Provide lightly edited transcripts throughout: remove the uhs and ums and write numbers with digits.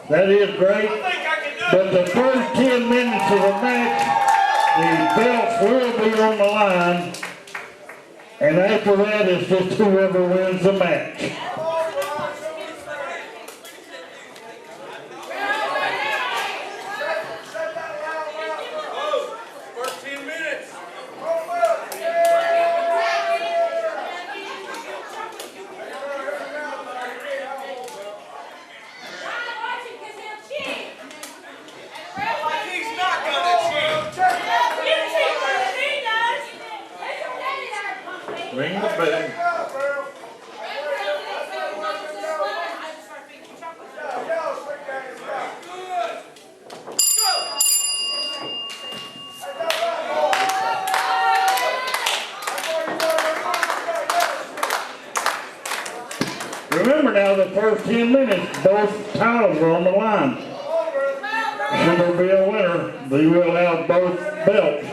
That is great. But the first 10 minutes of the match, the belts will be on the line. And after that, it's just whoever wins the match. Ring the bell. Remember now, the first 10 minutes, both titles are on the line. Should there be a winner, we will have both belts.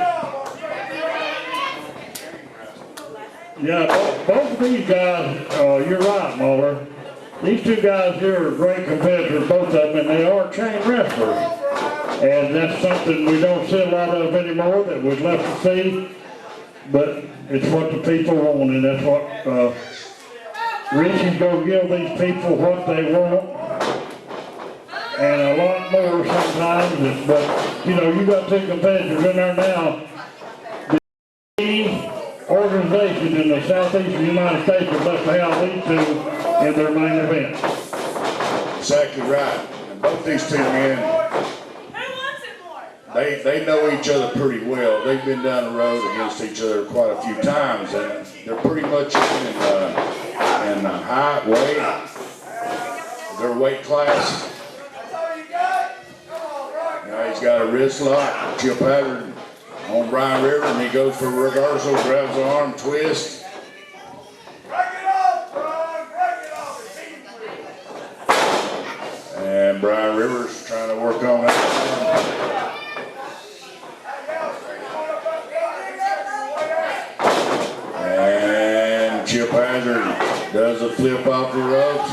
Yeah, both of these guys, you're right, Muller. These two guys here are great competitors, both of them, and they are chain wrestlers. And that's something we don't see a lot of anymore that we'd love to see. But it's what the people want, and that's what Richie's going to give these people what they want. And a lot more sometimes. But, you know, you got two competitors in there now. Organization in the southeastern United States would love to have these two in their main event. Exactly right. And both these two men, they know each other pretty well. They've been down the road against each other quite a few times, and they're pretty much in height, weight, their weight class. Now he's got a wrist lock, Chip Hazzard on Bryan River, and he goes for a reversal, grabs the arm, twist. And Bryan Rivers trying to work on that. And Chip Hazzard does a flip off the ropes.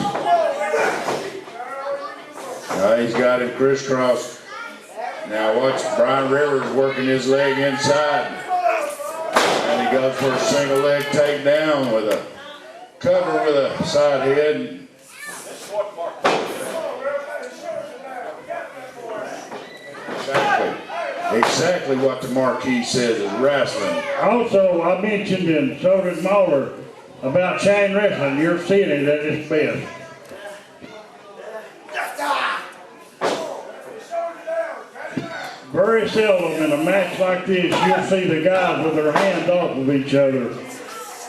Now he's got him crisscrossed. Now watch Bryan Rivers working his leg inside. And he goes for a single leg takedown with a cover with a side head. Exactly what the marquee says is wrestling. Also, I mentioned, and so did Muller, about chain wrestling. You're seeing it at its best. Very seldom in a match like this, you'll see the guys with their hands off of each other.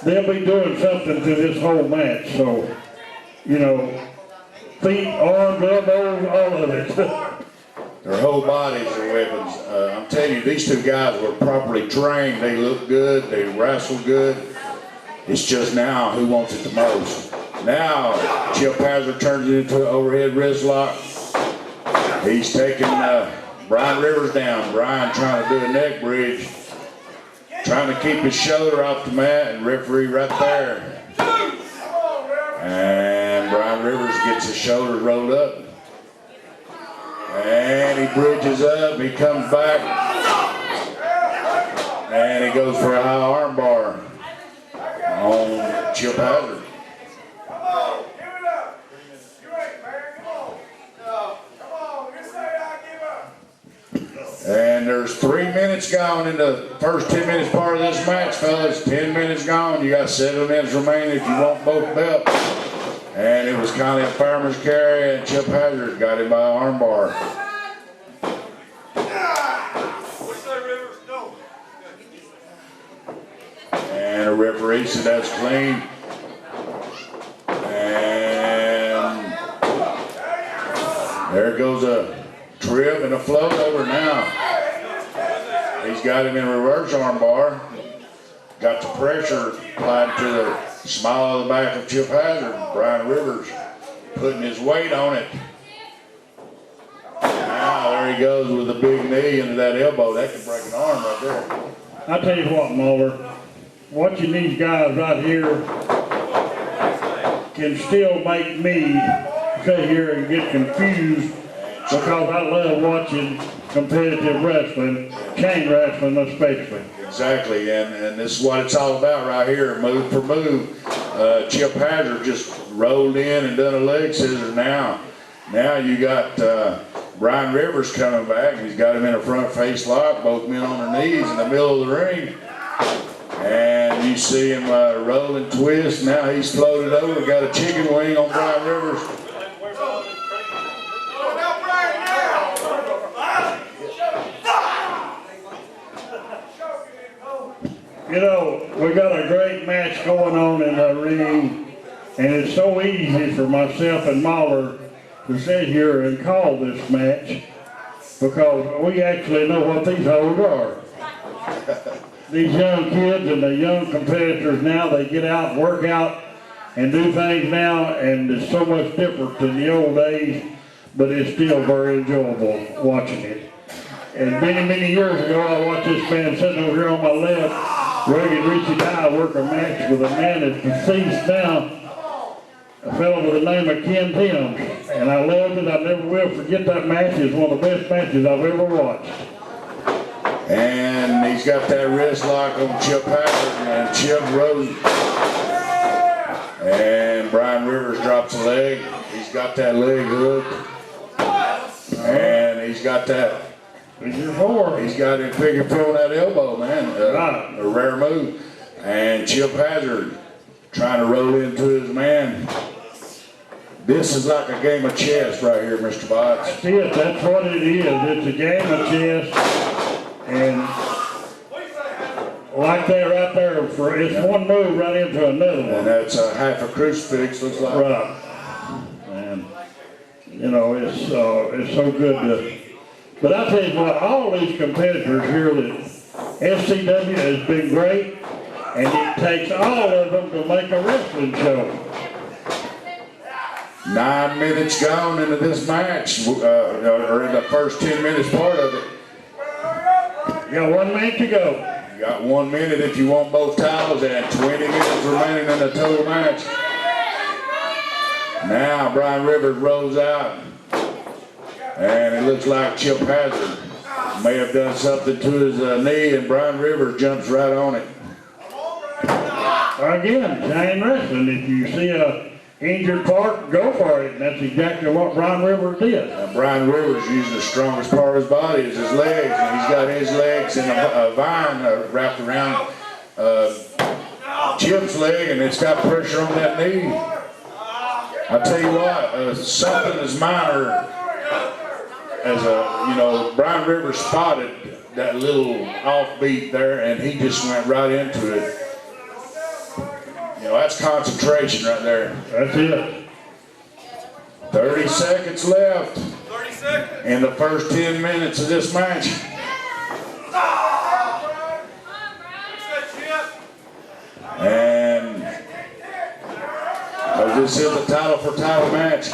They'll be doing something to this whole match. So, you know, feet, arms, elbows, all of it. Their whole bodies are weapons. I'm telling you, these two guys were properly trained. They look good. They wrestle good. It's just now who wants it the most. Now, Chip Hazzard turns it into an overhead wrist lock. He's taking Bryan Rivers down. Bryan trying to do a neck bridge. Trying to keep his shoulder off the mat, and referee right there. And Bryan Rivers gets his shoulder rolled up. And he bridges up, he comes back, and he goes for a high arm bar on Chip Hazzard. Come on, give it up. You ain't, man. Come on. Come on. Just say I give up. And there's 3 minutes gone in the first 10 minutes part of this match, fellas. 10 minutes gone. You got 7 minutes remaining if you want both belts. And it was kind of a farmer's carry, and Chip Hazzard got him by an arm bar. And the referee said that's clean. And there goes a trip and a float over now. He's got him in reverse arm bar. Got the pressure applied to the small of the back of Chip Hazzard. Bryan Rivers putting his weight on it. Now there he goes with a big knee into that elbow. That could break an arm right there. I'll tell you what, Muller. Watching these guys right here can still make me sit here and get confused because I love watching competitive wrestling, chain wrestling especially. Exactly, and this is what it's all about right here, move for move. Chip Hazard just rolled in and done a leg scissor now. Now you got Bryan Rivers coming back. He's got him in a front face lock, both men on their knees in the middle of the ring. And you see him roll and twist. Now he's floated over, got a chicken wing on Bryan Rivers. You know, we got a great match going on in the ring, and it's so easy for myself and Mahler to sit here and call this match because we actually know what these hoes are. These young kids and the young competitors now, they get out and work out and do things now, and it's so much different than the old days, but it's still very enjoyable watching it. And many, many years ago, I watched this man sitting over here on my left, Reagan Richie Dye, work a match with a man that's deceased now, a fellow with the name of Ken Timms. And I loved it. I never will forget that match. It's one of the best matches I've ever watched. And he's got that wrist lock on Chip Hazard, and Chip rose. And Bryan Rivers drops a leg. He's got that leg hooked. And he's got that. He's got him figure throwing that elbow, man. A rare move. And Chip Hazard trying to roll into his man. This is like a game of chess right here, Mr. Botts. That's it. That's what it is. It's a game of chess. And like that right there, it's one move right into another one. And that's a half a crucifix, looks like. Right. And, you know, it's so good to... But I tell you what, all these competitors here that SCW has been great, and it takes all of them to make a wrestling show. 9 minutes gone into this match, or in the first 10 minutes part of it. You got 1 minute to go. You got 1 minute if you want both titles, and 20 minutes remaining in the total match. Now Bryan Rivers rolls out. And it looks like Chip Hazard may have done something to his knee, and Bryan Rivers jumps right on it. Again, chain wrestling. If you see a injured part, go for it. And that's exactly what Bryan Rivers did. And Bryan Rivers using the strongest part of his body is his legs, and he's got his legs in a vine wrapped around Chip's leg, and it's got pressure on that knee. I tell you what, something as minor as Bryan Rivers spotted that little offbeat there, and he just went right into it. You know, that's concentration right there. That's it. 30 seconds left 30 seconds. in the first 10 minutes of this match. And this is the title for title match.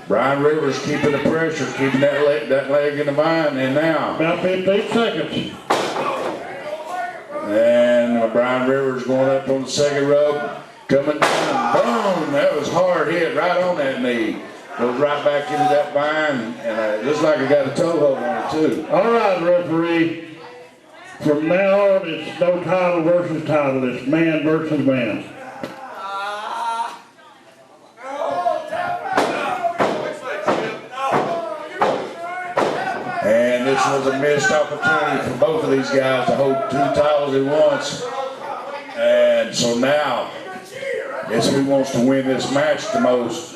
Bryan Rivers keeping the pressure, keeping that leg in the vine, and now. About 15 seconds. And Bryan Rivers going up on the second rope, coming down, boom, that was hard hit right on that knee. Goes right back into that vine, and it looks like it got a toe hold on it too. All right, referee. From now on, it's no title versus title. It's man versus man. And this was a missed opportunity for both of these guys to hold 2 titles at once. And so now, it's who wants to win this match the most.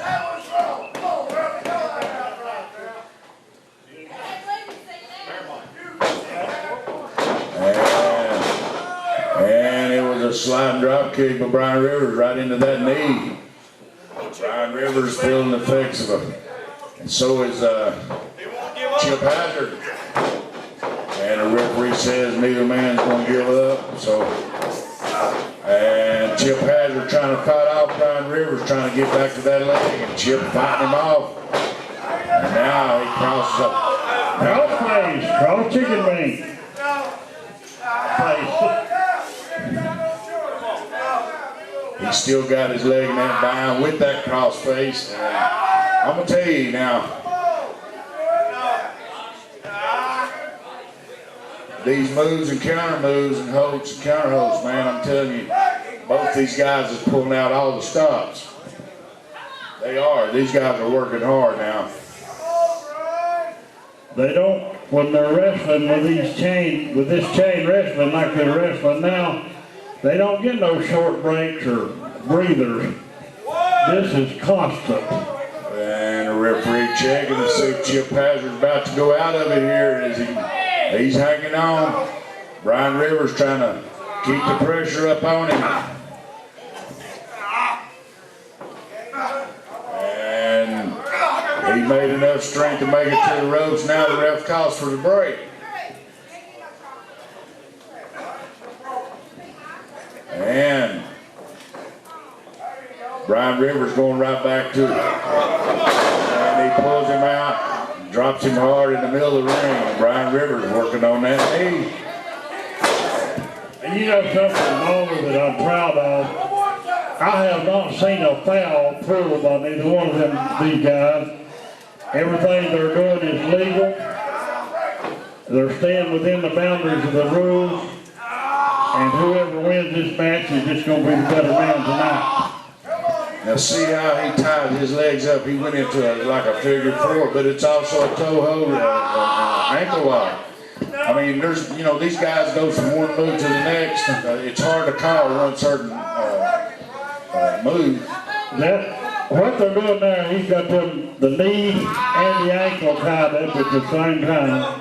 And it was a sliding drop kick by Bryan Rivers right into that knee. Bryan Rivers feeling the effects of it. And so is Chip Hazard. And the referee says neither man's going to give up. So, and Chip Hazard trying to fight off Bryan Rivers, trying to get back to that leg, and Chip fighting him off. And now he crosses up. Cross face, cross chicken wing. He's still got his leg in that vine with that cross face. And I'm going to tell you now, these moves and counter moves and holds and counter holds, man, I'm telling you, both these guys are pulling out all the stops. They are. These guys are working hard now. They don't, when they're wrestling with this chain wrestling like they're wrestling now, they don't get no short breaks or breathers. This is constant. And the referee checking to see if Chip Hazard's about to go out of it here. He's hanging on. Bryan Rivers trying to keep the pressure up on him. And he made enough strength to make it to the ropes. Now the ref calls for the break. And Bryan Rivers going right back to it. And he pulls him out, drops him hard in the middle of the ring. And Bryan Rivers working on that knee. And you know something more that I'm proud of? I have not seen a foul pulled by neither one of these guys. Everything they're doing is legal. They're staying within the boundaries of the rules. And whoever wins this match is just going to be the better man tonight. Now see how he tied his legs up. He went into like a figure four, but it's also a toe hold, ankle lock. I mean, there's, you know, these guys go from one move to the next. It's hard to call one certain move. What they're doing there, he's got the knee and the ankle tied up at the same time.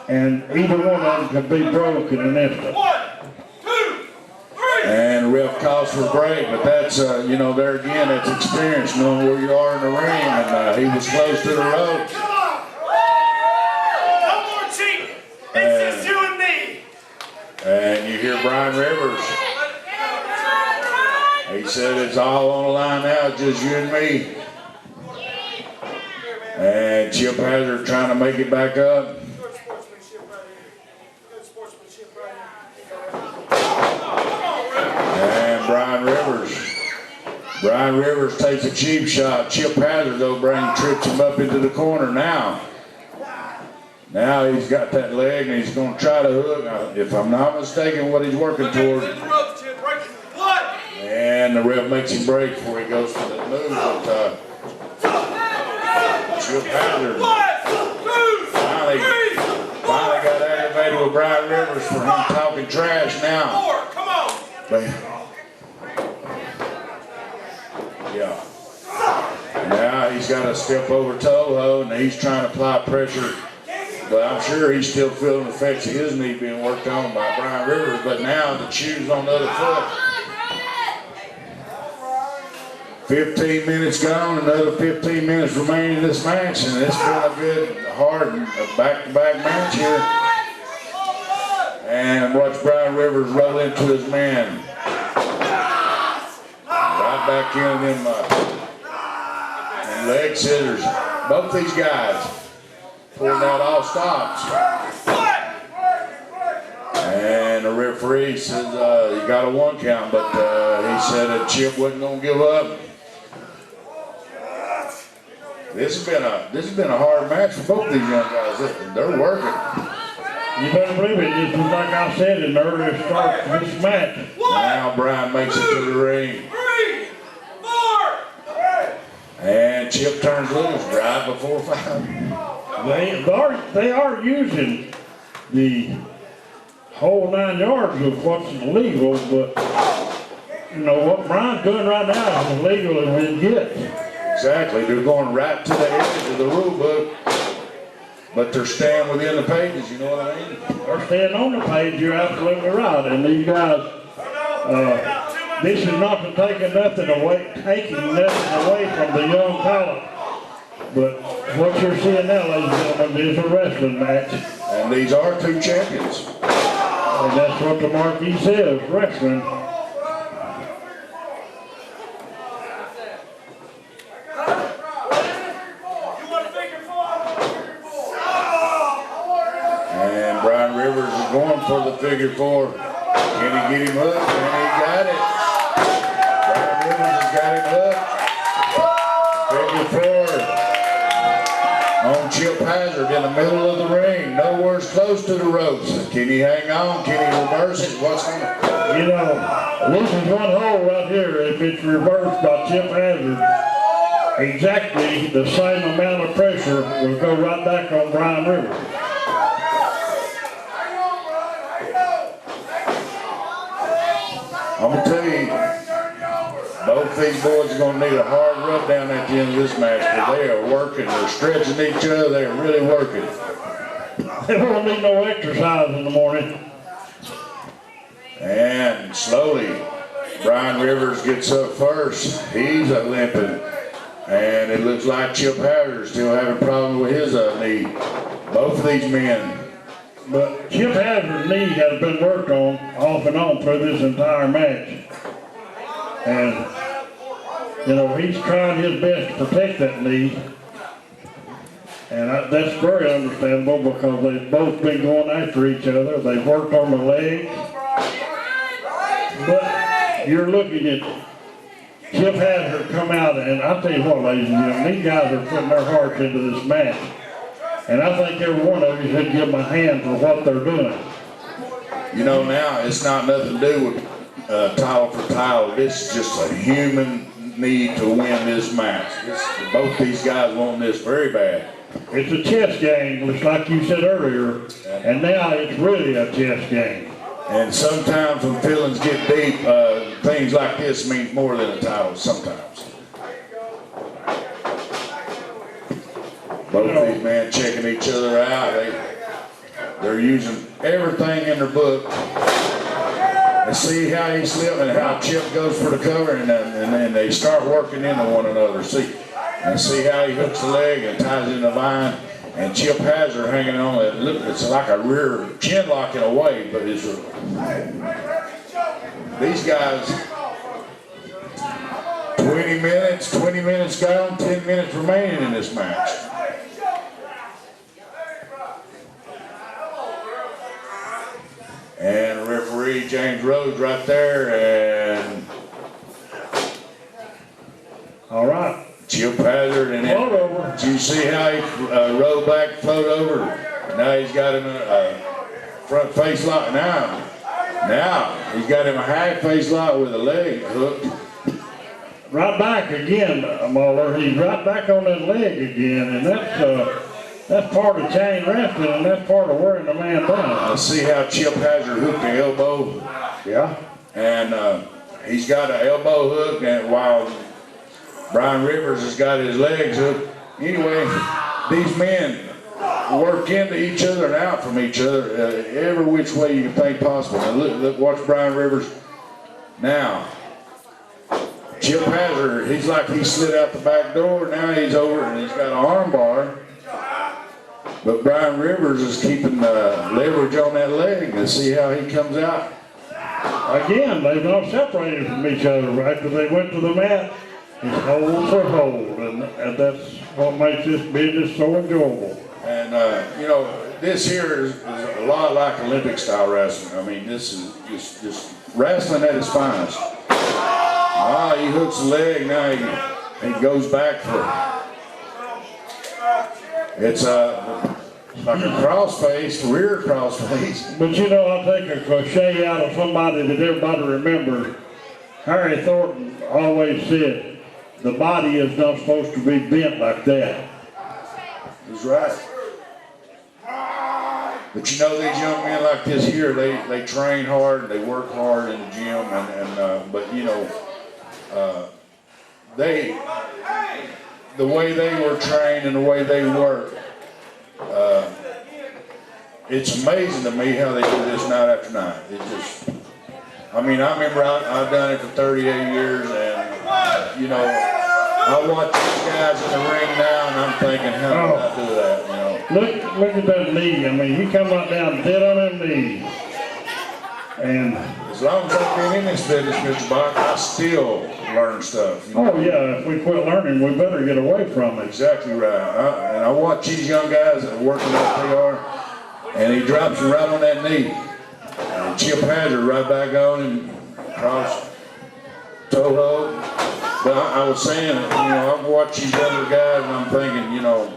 And either one of them could be broken in an instant. And the ref calls for a break, but that's, you know, there again, that's experience, knowing where you are in the ring, and he was close to the ropes. One more cheat. It's just you and me. And you hear Bryan Rivers. He said it's all on the line now, just you and me. And Chip Hazard trying to make it back up. Bryan Rivers takes a cheap shot. Chip Hazard, though, trips him up into the corner now. Now he's got that leg and he's going to try to hook. If I'm not mistaken, what he's working toward. And the ref makes him break before he goes for the move. But Chip Hazard finally got aggravated with Bryan Rivers for him talking trash now. But, yeah. Now he's got to step over Toho and he's trying to apply pressure. But I'm sure he's still feeling the effects of his knee being worked on by Bryan Rivers. But now the shoe's on the other foot. 15 minutes gone, another 15 minutes remaining in this match, and it's been a good, hard, back-to-back match here. And watch Bryan Rivers roll into his man. Right back in them leg scissors. Both these guys pulling out all stops. And the referee says he got a 1 count, but he said that Chip wasn't going to give up. This has been a hard match for both these young guys. They're working. You better believe it. This was like I said in the earlier start of this match. Now Bryan makes it to the ring. 3, 4. And Chip turns loose right before 5. They are using the whole 9 yards of what's illegal, but you know what Bryan's doing right now is illegal as it gets. Exactly, they're going right to the edge of the rule book, but they're staying within the pages, you know what I mean? They're staying on the page, you're absolutely right. And these guys, this is not to taking nothing away from the young talent. But what you're seeing now, ladies and gentlemen, is a wrestling match. And these are 2 champions. And that's what the marquee says, wrestling. And Bryan Rivers is going for the figure 4. Can he get him hooked? And he got it. Bryan Rivers has got him hooked. Figure 4 on Chip Hazard in the middle of the ring. No worse close to the ropes. Can he hang on? Can he reverse it? What's going on? You know, this is one hole right here. If it's reversed by Chip Hazard, exactly the same amount of pressure will go right back on Bryan Rivers. I'm going to tell you, both these boys are going to need a hard rub down at the end of this match because they are working. They're stretching each other. They're really working. They won't need no exercise in the morning. And slowly, Bryan Rivers gets up first. He's limping. And it looks like Chip Hazard still having problems with his knee. Both of these men. But Chip Hazard's knee has been worked on off and on through this entire match. And, you know, he's trying his best to protect that knee. And that's very understandable because they've both been going after each other. They've worked on the legs. But you're looking at Chip Hazard come out, and I'll tell you what, ladies and gentlemen, these guys are putting their hearts into this match. And I think every one of you should give them a hand for what they're doing. You know, now it's not nothing to do with title for title. This is just a human need to win this match. Both these guys want this very bad. It's a chess game, just like you said earlier, and now it's really a chess game. And sometimes when feelings get deep, things like this mean more than a title sometimes. Both these men checking each other out. They're using everything in their book. And see how he slipped and how Chip goes for the cover, and then they start working into one another. See how he hooks the leg and ties it in the vine. And Chip Hazard hanging on it. Look, it's like a rear chin lock in a way, but it's these guys. 20 minutes gone, 10 minutes remaining in this match. And referee James Rhodes right there, and all right. Chip Hazard and float over. Did you see how he rolled back, float over? Now he's got him a front face lock. Now he's got him a half face lock with a leg hooked. Right back again, Muller. He's right back on that leg again, and that's part of chain wrestling, and that's part of wearing the man down. See how Chip Hazard hooked the elbow? Yeah. And he's got an elbow hook, and while Bryan Rivers has got his legs hooked. Anyway, these men work into each other and out from each other every which way you can think possible. And look, watch Bryan Rivers now. Chip Hazard, he's like he slid out the back door. Now he's over and he's got an arm bar. But Bryan Rivers is keeping leverage on that leg to see how he comes out. Again, they've not separated from each other after they went to the mat. It's hold for hold, and that's what makes this business so enjoyable. And, you know, this here is a lot like Olympic style wrestling. I mean, this is just wrestling at its finest. He hooks the leg, now he goes back for it. It's like a cross-face, rear cross-face. But you know, I'll take a cliche out of somebody that everybody remembers. Harry Thornton always said, the body is not supposed to be bent like that. He's right. But you know, these young men like this here, they train hard, they work hard in the gym, but you know, the way they were trained and the way they work, it's amazing to me how they do this night after night. It just, I mean, I remember I've done it for 38 years, and you know, I watch these guys in the ring now, and I'm thinking, how did I do that? You know. Look at that knee. I mean, he come right down dead on them knees. And as long as I've been in this business, Mr. Bach, I still learn stuff. You know? oh yeah, if we quit learning, we better get away from it. Exactly right. And I watch these young guys that are working like they are, and he drops him right on that knee. And Chip Hazard right back on him, cross toe hold. But I was saying, you know, I've watched these younger guys, and I'm thinking, you know,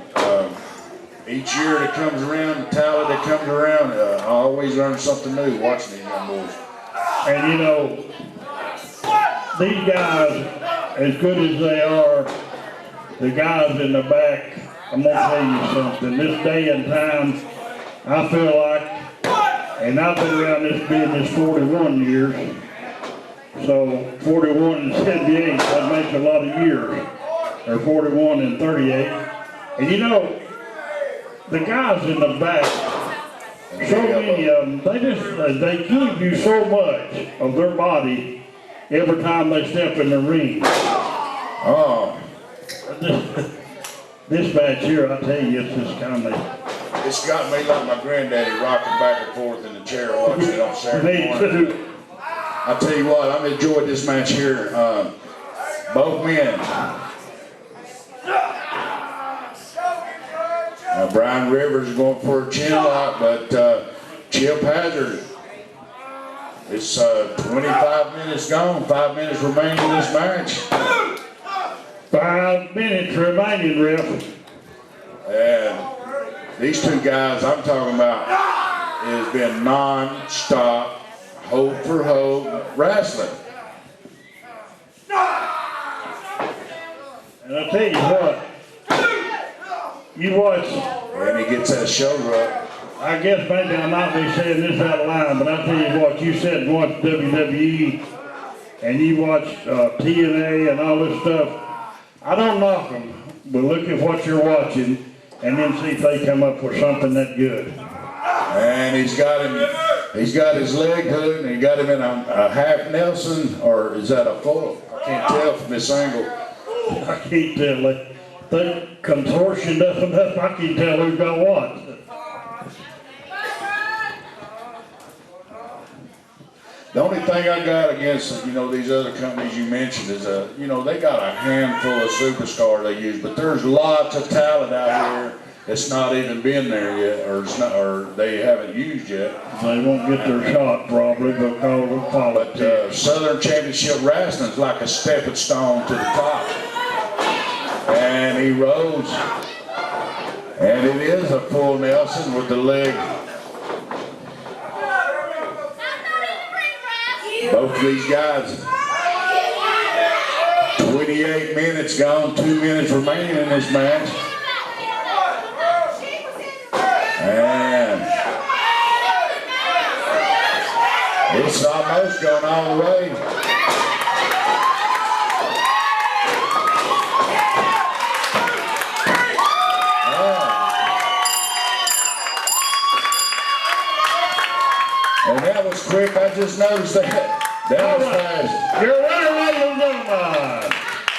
each year that comes around, the talent that comes around, I always learn something new watching these young boys. And you know, these guys, as good as they are, the guys in the back, I'm gonna tell you something. This day and time, I feel like, and I've been around this business 41 years, so 41 and 78, that makes a lot of years, or 41 and 38. And you know, the guys in the back, so many of them, they give you so much of their body every time they step in the ring. Oh. This match here, I tell you, it's just kind of... It's got me like my granddaddy rocking back and forth in the chair watching it on Saturday morning. Me too. I tell you what, I've enjoyed this match here. Both men. Bryan Rivers is going for a chin lock, but Chip Hazard, it's 25 minutes gone, 5 minutes remaining in this match. 5 minutes remaining, ref. And these two guys I'm talking about has been non-stop, hold for hold wrestling. And I tell you what, you watch, And he gets that shoulder up. I guess maybe I might be saying this out of line, but I tell you what, you sit and watch WWE and you watch TNA and all this stuff, I don't knock them, but look at what you're watching and then see if they come up with something that good. And he's got his leg hooked, and he got him in a half Nelson, or is that a full? I can't tell from this angle. I can't tell. The contortion up and up, I can't tell who's got what. The only thing I got against, these other companies you mentioned is, they got a handful of superstars they use, but there's lots of talent out here that's not even been there yet, or they haven't used yet. They won't get their shot probably because of politics. But Southern Championship Wrestling is like a stepping stone to the top. And he rose, and it is a full Nelson with the leg. Both of these guys, 28 minutes gone, 2 minutes remaining in this match. And it's almost gone all the way. And that was quick, I just noticed that. That was fast. Your winner, ladies and gentlemen,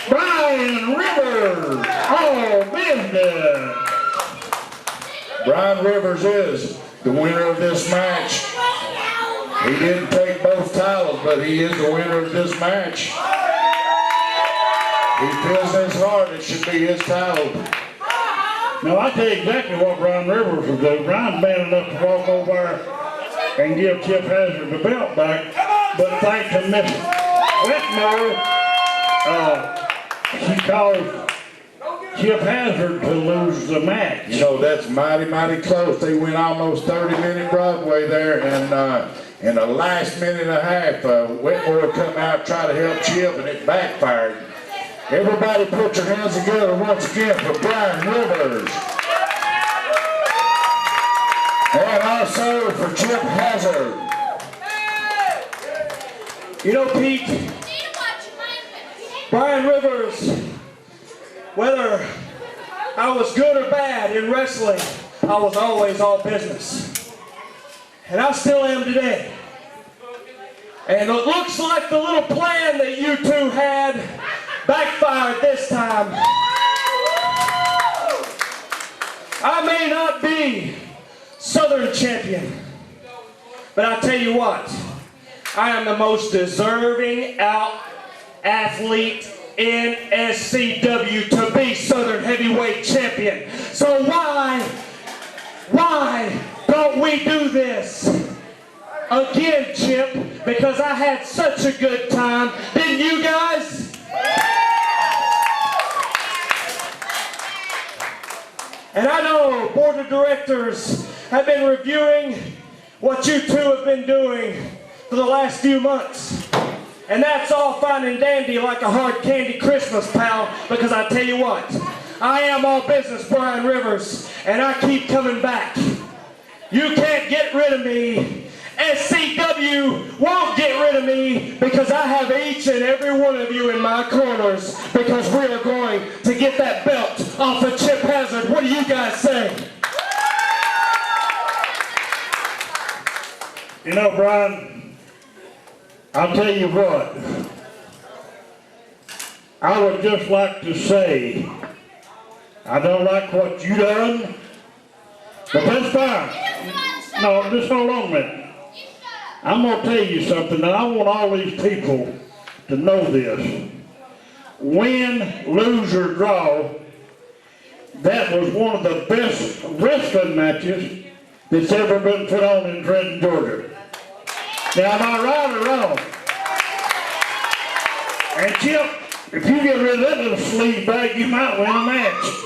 Bryan Rivers, all business. Bryan Rivers is the winner of this match. He didn't take both titles, but he is the winner of this match. He feels in his heart it should be his title. Now, I tell you exactly what Bryan Rivers will do. Bryan's man enough to walk over there and give Chip Hazard the belt back, but thanks to Miss Whitmore, she caused Chip Hazard to lose the match. That's mighty, mighty close. They went almost 30-minute Broadway there, and in the last minute and a half, Whitmore come out, try to help Chip, and it backfired. Everybody put your hands together once again for Bryan Rivers. And also for Chip Hazard. Pete, Bryan Rivers, whether I was good or bad in wrestling, I was always all business. And I still am today. And it looks like the little plan that you two had backfired this time. I may not be Southern champion, but I tell you what, I am the most deserving athlete in SCW to be Southern Heavyweight Champion. So why don't we do this again, Chip? Because I had such a good time. Didn't you guys? And I know board of directors have been reviewing what you two have been doing for the last few months. And that's all fine and dandy like a hard candy Christmas, pal, because I tell you what, I am all business, Bryan Rivers, and I keep coming back. You can't get rid of me. SCW won't get rid of me because I have each and every one of you in my corners because we are going to get that belt off of Chip Hazard. What do you guys say? You know, Bryan, I'll tell you what. I would just like to say, I don't like what you done, but that's fine. No, just hold on a minute. I'm going to tell you something, and I want all these people to know this. Win, lose, or draw, that was one of the best wrestling matches that's ever been put on in Trenton, Georgia. Now, am I right or wrong? And Chip, if you get rid of that little sleeve bag, you might win a match.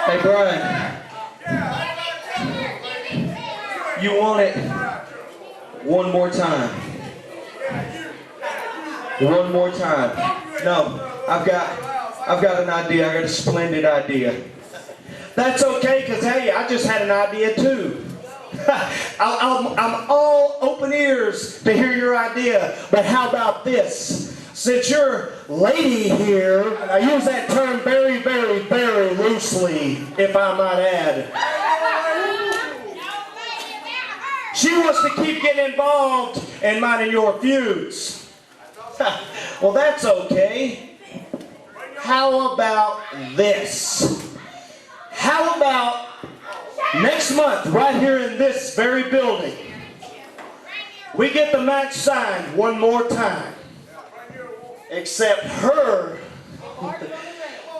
Hey, Bryan, you want it one more time. One more time. No, I've got an idea. I got a splendid idea. That's okay, because hey, I just had an idea too. I'm all open ears to hear your idea, but how about this? Since your lady here, and I use that term very, very, very loosely, if I might add, she wants to keep getting involved in mine and your feuds. Well, that's okay. How about this? How about next month, right here in this very building, we get the match signed one more time. Except her,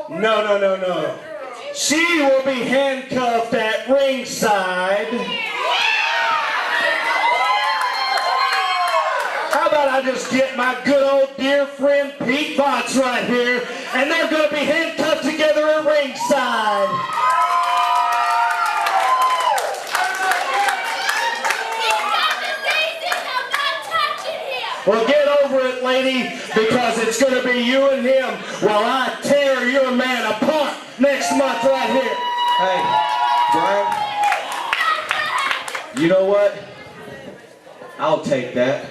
no. She will be handcuffed at ringside. How about I just get my good old dear friend Pete Box right here, and they're going to be handcuffed together at ringside. Well, get over it, lady, because it's going to be you and him while I tear your man apart next month right here. Hey, Bryan, you know what? I'll take that.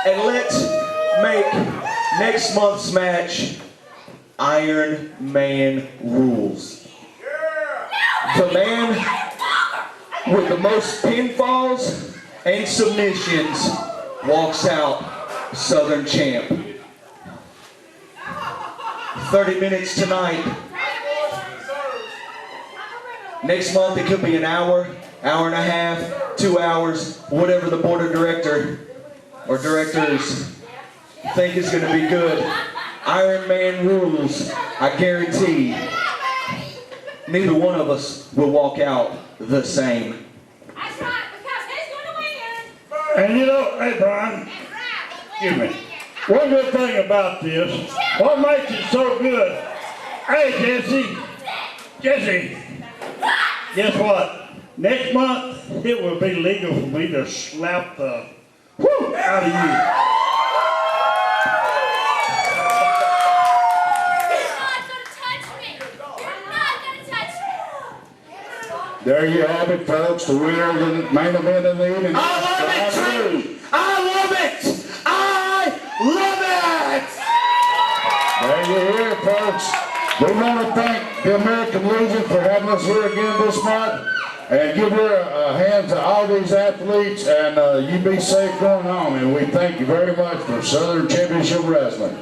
And let's make next month's match Iron Man rules. The man with the most pinfalls and submissions walks out Southern champ. 30 minutes tonight. Next month it could be an hour, hour and a half, 2 hours, whatever the board of directors think is going to be good. Iron Man rules, I guarantee. Neither one of us will walk out the same. That's right, because who's going to win? And you know, hey Bryan, excuse me. One good thing about this, what makes it so good, hey Jesse, guess what? Next month, it will be legal for me to slap the whoo out of you. There you have it, folks. The winner of the main event of the evening. I love it, Trenton! I love it! I love it! There you hear it, folks. We want to thank the American Legion for having us here again this month. And give her a hand to all these athletes. And you be safe going home. And we thank you very much for Southern Championship Wrestling.